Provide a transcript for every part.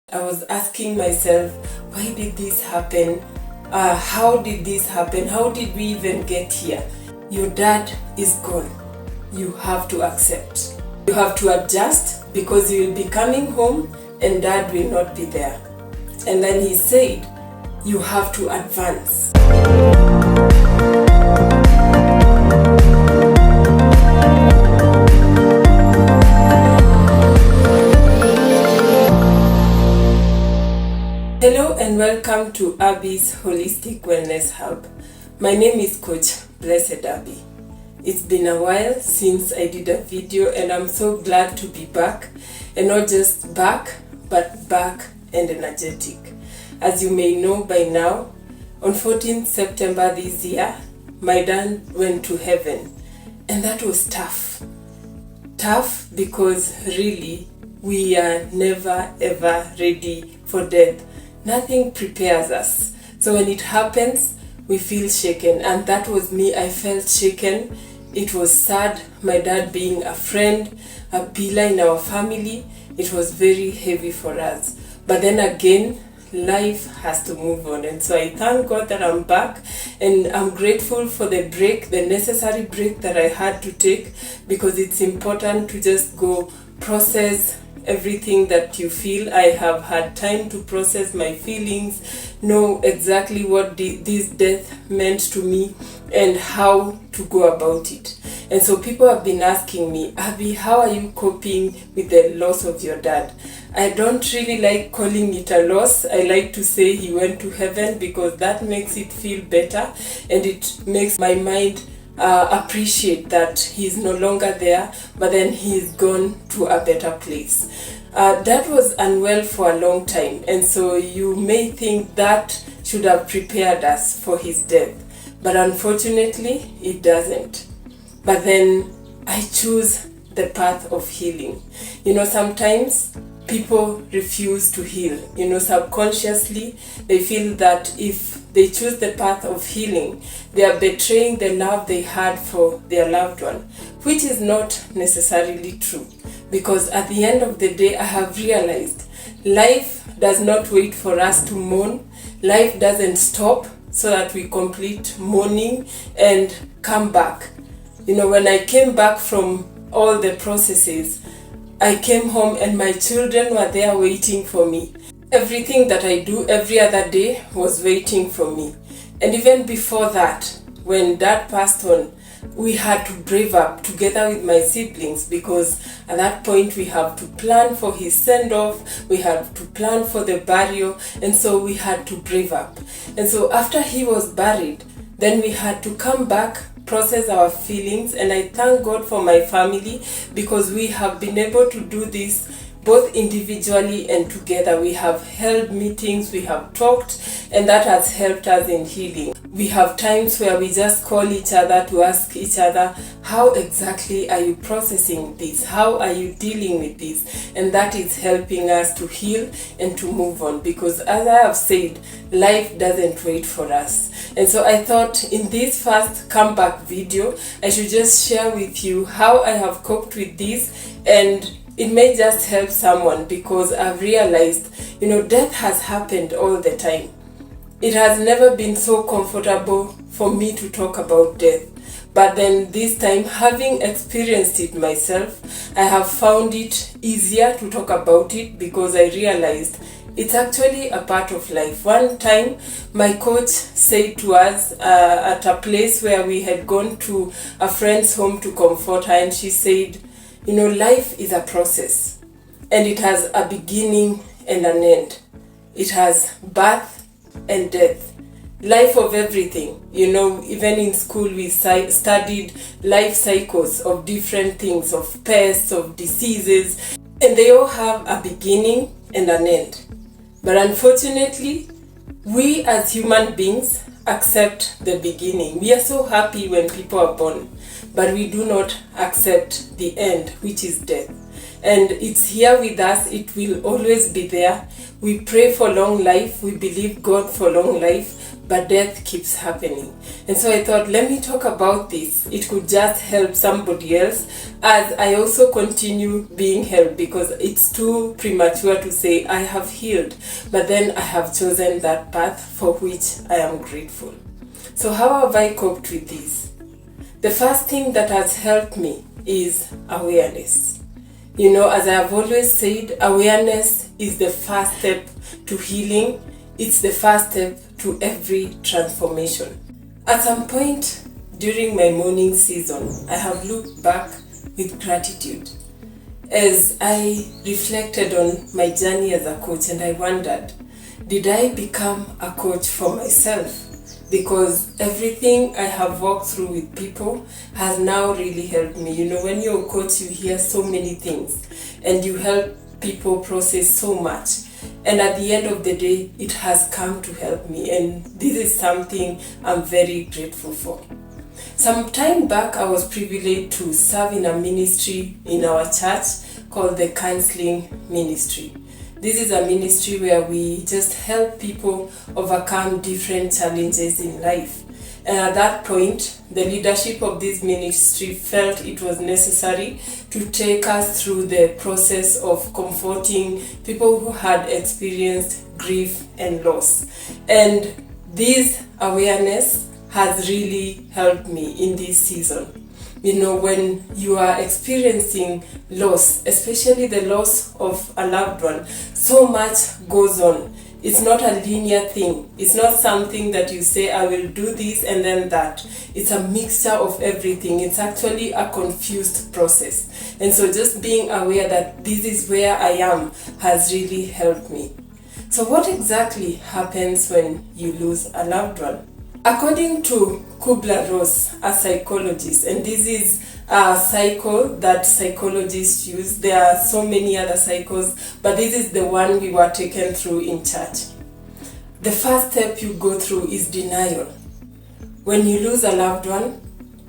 I was asking myself, why did this happen? How did this happen? How did we even get here? Your dad is gone. You have to accept. You have to adjust because you will be coming home and dad will not be there. And then he said, you have to advance. Hello and welcome to Abby's Holistic Wellness Hub. My name is Coach Blessed Abby. It's been a while since I did a video and I'm so glad to be back, and not just back, but back and energetic. As you may know by now, on 14th September this year, my dad went to heaven, and that was tough. Tough because really we are never ever ready for death. Nothing prepares us. So when it happens, we feel shaken. And that was me. I felt shaken. It was sad. My dad being a friend, a pillar in our family, it was very heavy for us. But then again, life has to move on. And so I thank God that I'm back, and I'm grateful for the break, the necessary break that I had to take, because it's important to just go process everything that you feel. I have had time to process my feelings, know exactly what this death meant to me and how to go about it. And so people have been asking me, Abby, how are you coping with the loss of your dad? I don't really like calling it a loss. I like to say he went to heaven because that makes it feel better, and it makes my mind appreciate that he's no longer there, but then he's gone to a better place. Dad was unwell for a long time, and so you may think that should have prepared us for his death, but unfortunately it doesn't. But then I choose the path of healing. Sometimes people refuse to heal. Subconsciously they feel that if they choose the path of healing, they are betraying the love they had for their loved one, which is not necessarily true. Because at the end of the day, I have realized life does not wait for us to mourn. Life doesn't stop so that we complete mourning and come back. When I came back from all the processes, I came home and my children were there waiting for me. Everything that I do every other day was waiting for me. And even before that, when dad passed on, we had to brave up together with my siblings, because at that point we have to plan for his send-off, we had to plan for the burial, and so we had to brave up. And so after he was buried, then we had to come back, process our feelings, and I thank God for my family, because we have been able to do this both individually and together. We have held meetings, we have talked, and that has helped us in healing. We have times where we just call each other to ask each other, how exactly are you processing this? How are you dealing with this? And that is helping us to heal and to move on, because as I have said, life doesn't wait for us. And so I thought in this first comeback video, I should just share with you how I have coped with this, and it may just help someone, because I've realized, death has happened all the time. It has never been so comfortable for me to talk about death. But then this time, having experienced it myself, I have found it easier to talk about it, because I realized it's actually a part of life. One time, my coach said to us at a place where we had gone to a friend's home to comfort her, and she said, life is a process, and it has a beginning and an end. It has birth and death, life of everything. Even in school we studied life cycles of different things, of pests, of diseases, and they all have a beginning and an end. But unfortunately, we as human beings accept the beginning. We are so happy when people are born, but we do not accept the end, which is death. And it's here with us. It will always be there. We pray for long life. We believe God for long life. but death keeps happening. And so I thought, let me talk about this. It could just help somebody else as I also continue being helped, because it's too premature to say I have healed, but then I have chosen that path for which I am grateful. So how have I coped with this? The first thing that has helped me is awareness. As I have always said, awareness is the first step to healing. It's the first step to every transformation. At some point during my mourning season, I have looked back with gratitude as I reflected on my journey as a coach, and I wondered, did I become a coach for myself? Because everything I have walked through with people has now really helped me. When you're a coach, you hear so many things and you help people process so much. And at the end of the day, it has come to help me. And this is something I'm very grateful for. Some time back, I was privileged to serve in a ministry in our church called the Counseling Ministry. This is a ministry where we just help people overcome different challenges in life. And at that point, the leadership of this ministry felt it was necessary to take us through the process of comforting people who had experienced grief and loss. And this awareness has really helped me in this season. When you are experiencing loss, especially the loss of a loved one, so much goes on. It's not a linear thing. It's not something that you say, I will do this and then that. It's a mixture of everything. It's actually a confused process. And so just being aware that this is where I am has really helped me. So what exactly happens when you lose a loved one? According to Kubler-Ross, a psychologist, and this is a cycle that psychologists use. There are so many other cycles, but this is the one we were taken through in church. The first step you go through is denial. When you lose a loved one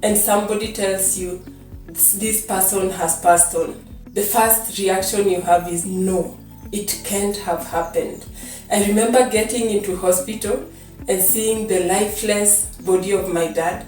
and somebody tells you this person has passed on, the first reaction you have is no, it can't have happened. I remember getting into hospital and seeing the lifeless body of my dad,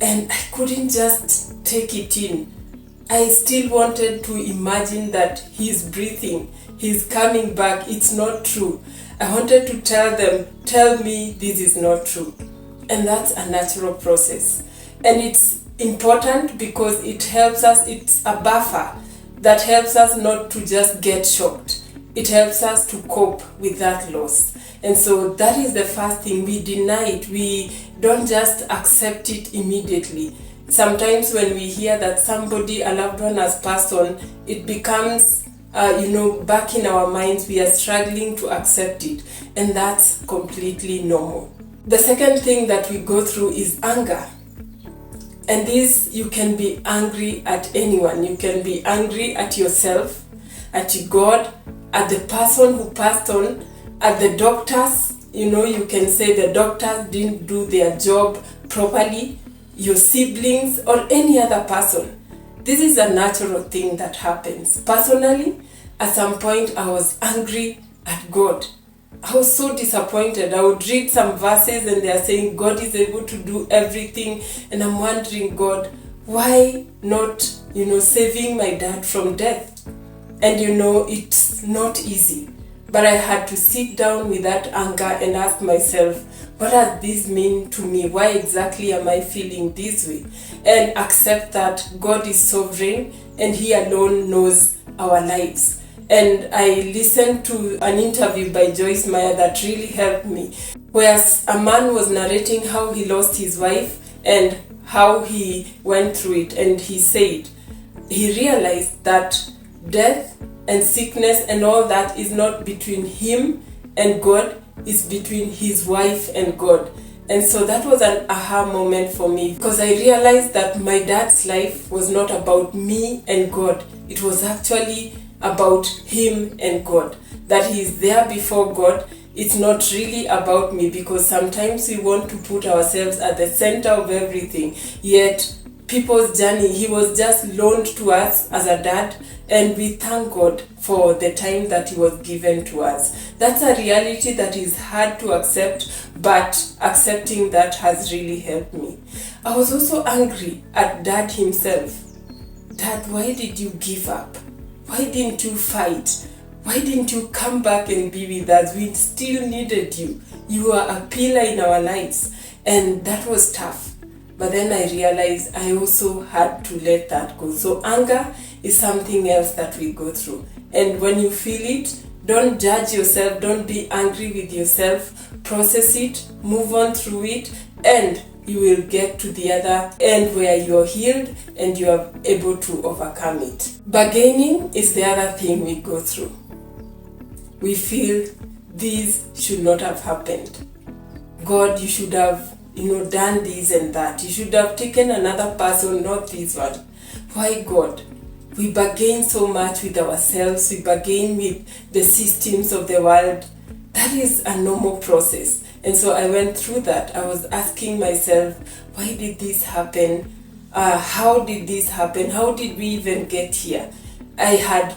and I couldn't just take it in. I still wanted to imagine that he's breathing, he's coming back. It's not true. I wanted to tell me this is not true. And that's a natural process. And it's important because it helps us, it's a buffer that helps us not to just get shocked. It helps us to cope with that loss. And so that is the first thing. We deny it. We don't just accept it immediately. Sometimes when we hear that somebody, a loved one, has passed on, it becomes, back in our minds, we are struggling to accept it. And that's completely normal. The second thing that we go through is anger. And this, you can be angry at anyone. You can be angry at yourself, at God, at the person who passed on, at the doctors. You can say the doctors didn't do their job properly, your siblings, or any other person. This is a natural thing that happens. Personally, at some point I was angry at God. I was so disappointed. I would read some verses and they are saying God is able to do everything, and I'm wondering, God, why not, saving my dad from death? And it's not easy. But I had to sit down with that anger and ask myself, what does this mean to me? Why exactly am I feeling this way? And accept that God is sovereign and He alone knows our lives. And I listened to an interview by Joyce Meyer that really helped me, where a man was narrating how he lost his wife and how he went through it. And he said he realized that death and sickness and all that is not between him and God, it's between his wife and God. And so that was an aha moment for me, because I realized that my dad's life was not about me and God. It was actually about him and God, that he is there before God. It's not really about me, because sometimes we want to put ourselves at the center of everything, yet people's journey. He was just loaned to us as a dad, and we thank God for the time that he was given to us. That's a reality that is hard to accept, but accepting that has really helped me. I was also angry at dad himself. Dad, why did you give up? Why didn't you fight? Why didn't you come back and be with us? We still needed you. You are a pillar in our lives. And that was tough. But then I realized I also had to let that go. So anger is something else that we go through. And when you feel it, don't judge yourself. Don't be angry with yourself. Process it. Move on through it. And you will get to the other end where you're healed and you are able to overcome it. Bargaining is the other thing we go through. We feel this should not have happened. God, you should have done this and that. You should have taken another person, not this one. Why, God? We bargain so much with ourselves. We bargain with the systems of the world. That is a normal process. And so I went through that. I was asking myself, why did this happen? How did this happen? How did we even get here? I had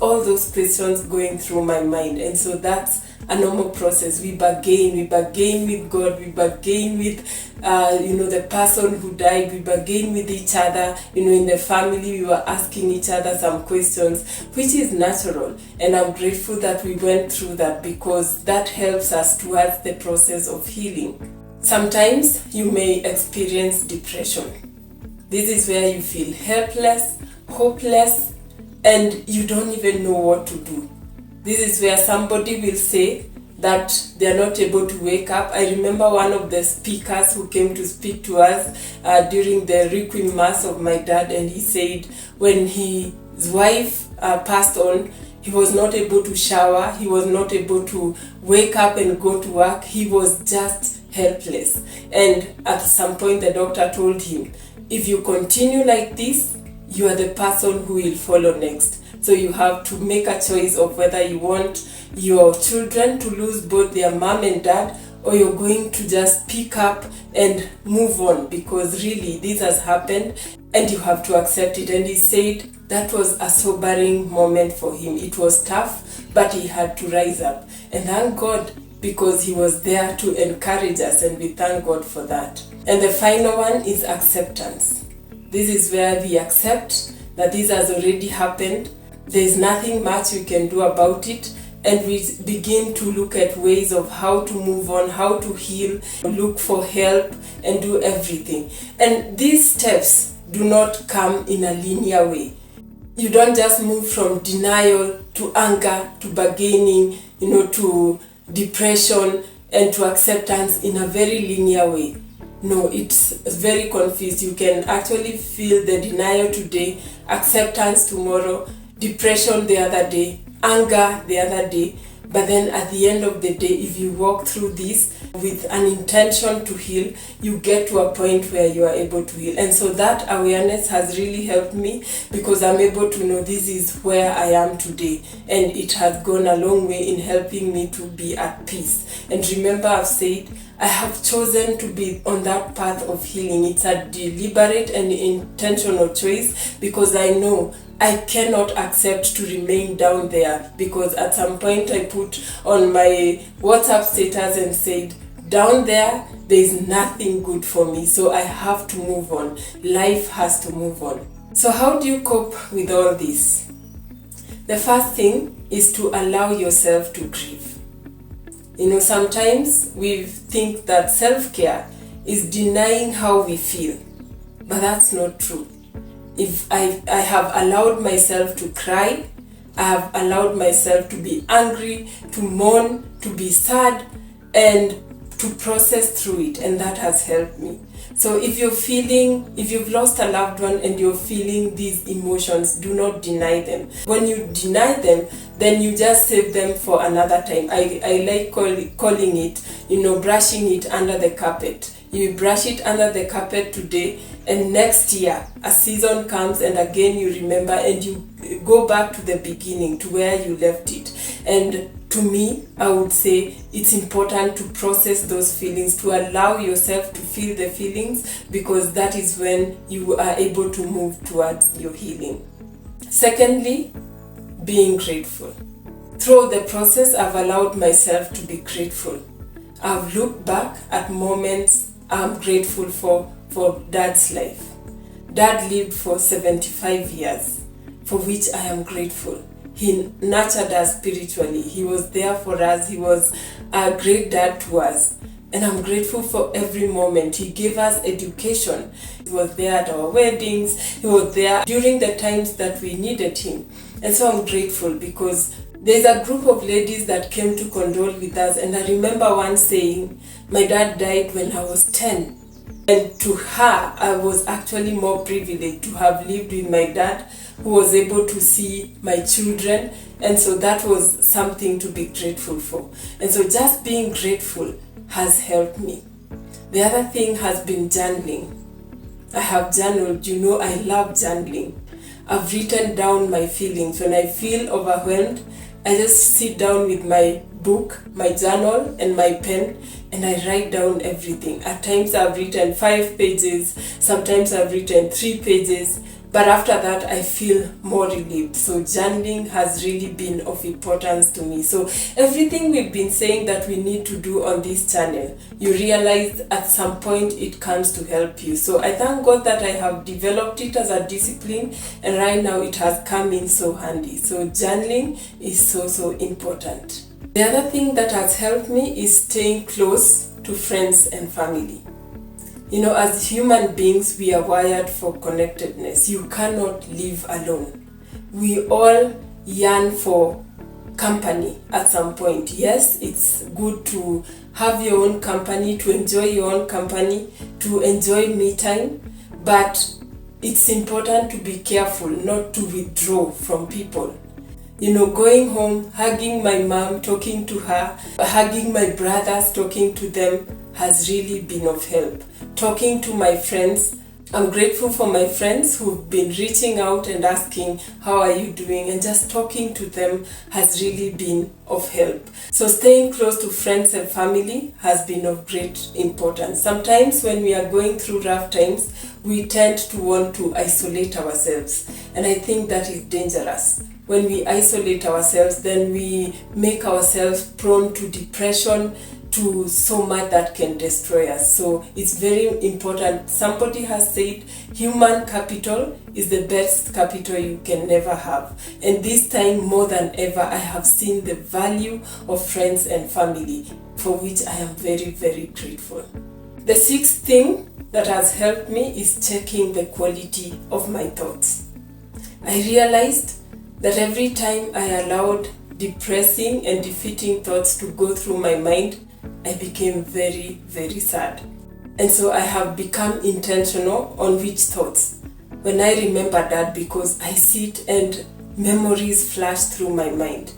all those questions going through my mind. And so that's a normal process. We bargain with God, we bargain with the person who died, we bargain with each other. In the family we were asking each other some questions, which is natural, and I'm grateful that we went through that, because that helps us towards the process of healing. Sometimes you may experience depression. This is where you feel helpless, hopeless, and you don't even know what to do. This is where somebody will say that they are not able to wake up. I remember one of the speakers who came to speak to us during the Requiem Mass of my dad, and he said when his wife passed on, he was not able to shower, he was not able to wake up and go to work, he was just helpless. And at some point the doctor told him, if you continue like this, you are the person who will follow next. So you have to make a choice of whether you want your children to lose both their mom and dad, or you're going to just pick up and move on, because really this has happened and you have to accept it. And he said that was a sobering moment for him. It was tough, but he had to rise up. And thank God, because he was there to encourage us, and we thank God for that. And the final one is acceptance. This is where we accept that this has already happened. There's nothing much we can do about it, and we begin to look at ways of how to move on, how to heal, look for help, and do everything. And these steps do not come in a linear way. You don't just move from denial to anger to bargaining, to depression and to acceptance in a very linear way. No, it's very confused. You can actually feel the denial today, acceptance tomorrow, depression the other day, anger the other day. But then at the end of the day, if you walk through this with an intention to heal, you get to a point where you are able to heal. And so that awareness has really helped me, because I'm able to know this is where I am today. And it has gone a long way in helping me to be at peace. And remember, I've said, I have chosen to be on that path of healing. It's a deliberate and intentional choice, because I know I cannot accept to remain down there, because at some point I put on my WhatsApp status and said, down there is nothing good for me, so I have to move on. Life has to move on. So how do you cope with all this? The first thing is to allow yourself to grieve. Sometimes we think that self-care is denying how we feel, but that's not true. If I have allowed myself to cry, I have allowed myself to be angry, to mourn, to be sad, and to process through it, and that has helped me. So if you've lost a loved one and you're feeling these emotions, do not deny them. When you deny them, then you just save them for another time. I like calling it, brushing it under the carpet. You brush it under the carpet today, and next year a season comes and again you remember, and you go back to the beginning, to where you left it. And to me, I would say it's important to process those feelings, to allow yourself to feel the feelings, because that is when you are able to move towards your healing. Secondly, being grateful. Through the process, I've allowed myself to be grateful. I've looked back at moments I'm grateful for Dad's life. Dad lived for 75 years, for which I am grateful. He nurtured us spiritually. He was there for us. He was a great dad to us. And I'm grateful for every moment. He gave us education. He was there at our weddings. He was there during the times that we needed him. And so I'm grateful because there's a group of ladies that came to condole with us. And I remember one saying, my dad died when I was 10. And to her, I was actually more privileged to have lived with my dad, who was able to see my children. And so that was something to be grateful for. And so just being grateful has helped me. The other thing has been journaling. I have journaled. I love journaling. I've written down my feelings. When I feel overwhelmed, I just sit down with my book, my journal, and my pen, and I write down everything. At times I've written 5 pages, sometimes I've written 3 pages, but after that I feel more relieved. So journaling has really been of importance to me. So everything we've been saying that we need to do on this channel, you realize at some point it comes to help you. So I thank God that I have developed it as a discipline, and right now it has come in so handy. So journaling is so important. The other thing that has helped me is staying close to friends and family. As human beings, we are wired for connectedness. You cannot live alone. We all yearn for company at some point. Yes, it's good to have your own company, to enjoy your own company, to enjoy me time, but it's important to be careful not to withdraw from people. Going home, hugging my mom, talking to her, hugging my brothers, talking to them has really been of help. Talking to my friends, I'm grateful for my friends who've been reaching out and asking, how are you doing? And just talking to them has really been of help. So staying close to friends and family has been of great importance. Sometimes when we are going through rough times, we tend to want to isolate ourselves. And I think that is dangerous. When we isolate ourselves, then we make ourselves prone to depression, to so much that can destroy us. So it's very important. Somebody has said human capital is the best capital you can never have. And this time more than ever, I have seen the value of friends and family, for which I am very, very grateful. The 6th thing that has helped me is checking the quality of my thoughts. I realized that every time I allowed depressing and defeating thoughts to go through my mind, I became very, very sad. And so I have become intentional on which thoughts. When I remember that, because I sit and memories flash through my mind.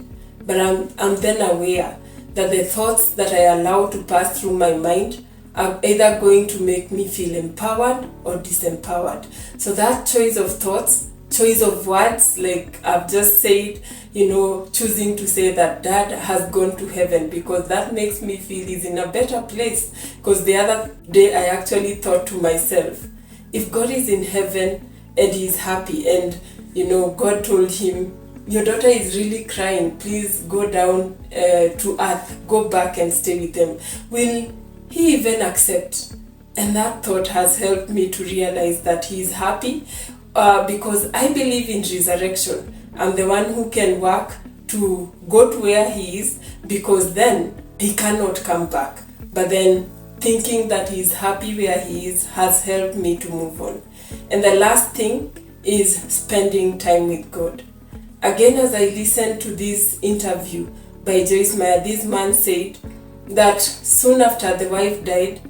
But I'm then aware that the thoughts that I allow to pass through my mind are either going to make me feel empowered or disempowered. So that choice of thoughts, choice of words, like I've just said, choosing to say that Dad has gone to heaven, because that makes me feel he's in a better place. Because the other day I actually thought to myself, if God is in heaven and he's happy, and God told him, your daughter is really crying, please go down to earth, go back and stay with them, will he even accept? And that thought has helped me to realize that he is happy. Because I believe in resurrection. I'm the one who can work to go to where he is, because then he cannot come back. But then thinking that he is happy where he is has helped me to move on. And the last thing is spending time with God. Again, as I listened to this interview by Joyce Meyer, this man said that soon after the wife died,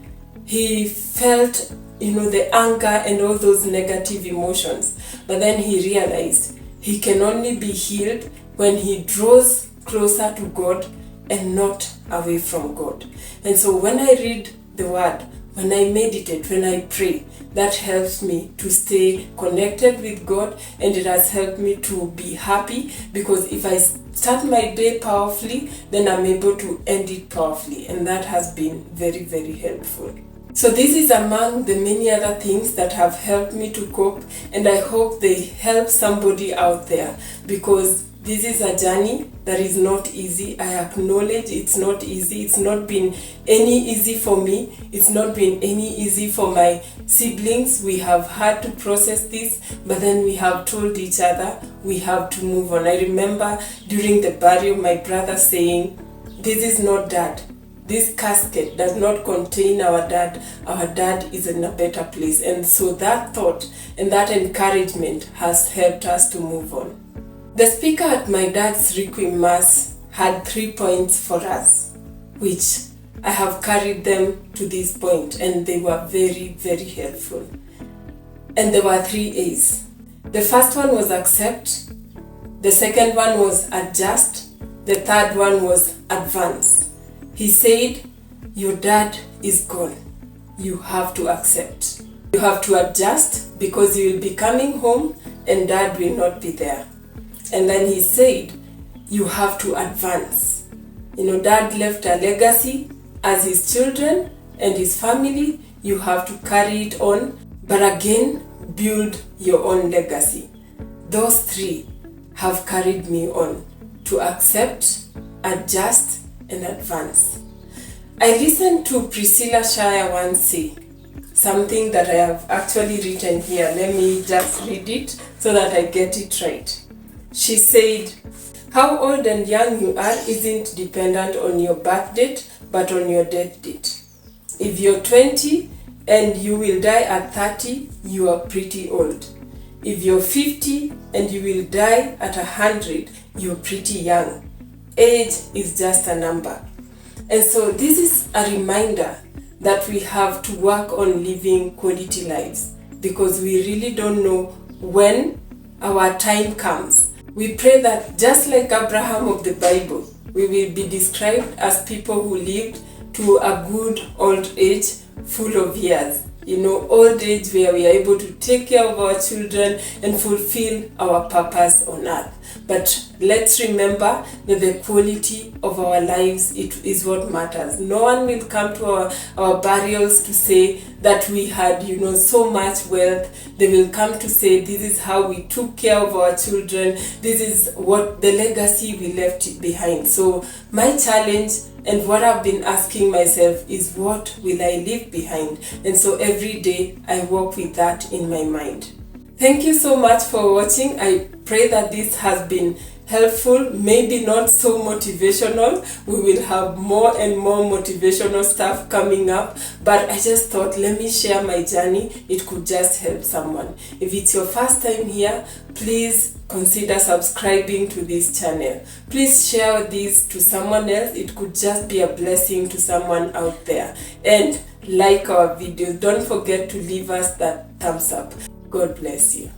he felt the anger and all those negative emotions. But then he realized he can only be healed when he draws closer to God and not away from God. And so when I read the word, when I meditate, when I pray, that helps me to stay connected with God, and it has helped me to be happy, because if I start my day powerfully, then I'm able to end it powerfully, and that has been very, very helpful. So this is among the many other things that have helped me to cope, and I hope they help somebody out there, because this is a journey that is not easy. I acknowledge it's not easy. It's not been any easy for me. It's not been any easy for my siblings. We have had to process this, but then we have told each other we have to move on. I remember during the burial, my brother saying, "This is not dad. This casket does not contain our dad. Our dad is in a better place." And so that thought and that encouragement has helped us to move on. The speaker at my dad's Requiem Mass had 3 points for us, which I have carried them to this point, and they were very, very helpful. And there were 3 A's. The first one was accept, the second one was adjust, the third one was advance. He said, your dad is gone. You have to accept. You have to adjust, because you will be coming home and dad will not be there. And then he said, you have to advance. Dad left a legacy as his children and his family. You have to carry it on, but again, build your own legacy. Those 3 have carried me on to accept, adjust, and advance. I listened to Priscilla Shire once say something that I have actually written here. Let me just read it so that I get it right. She said, how old and young you are isn't dependent on your birth date, but on your death date. If you're 20 and you will die at 30, you are pretty old. If you're 50 and you will die at 100, you're pretty young. Age is just a number. And so this is a reminder that we have to work on living quality lives, because we really don't know when our time comes. We pray that just like Abraham of the Bible, we will be described as people who lived to a good old age full of years. Old age where we are able to take care of our children and fulfill our purpose on earth. But let's remember that the quality of our lives, it is what matters. No one will come to our burials to say that we had, so much wealth. They will come to say, this is how we took care of our children. This is what the legacy we left behind. So my challenge and what I've been asking myself is, what will I leave behind? And so every day I walk with that in my mind. Thank you so much for watching. I pray that this has been helpful, maybe not so motivational. We will have more and more motivational stuff coming up, but I just thought, let me share my journey. It could just help someone. If it's your first time here, please consider subscribing to this channel. Please share this to someone else. It could just be a blessing to someone out there. And like our videos. Don't forget to leave us that thumbs up. God bless you.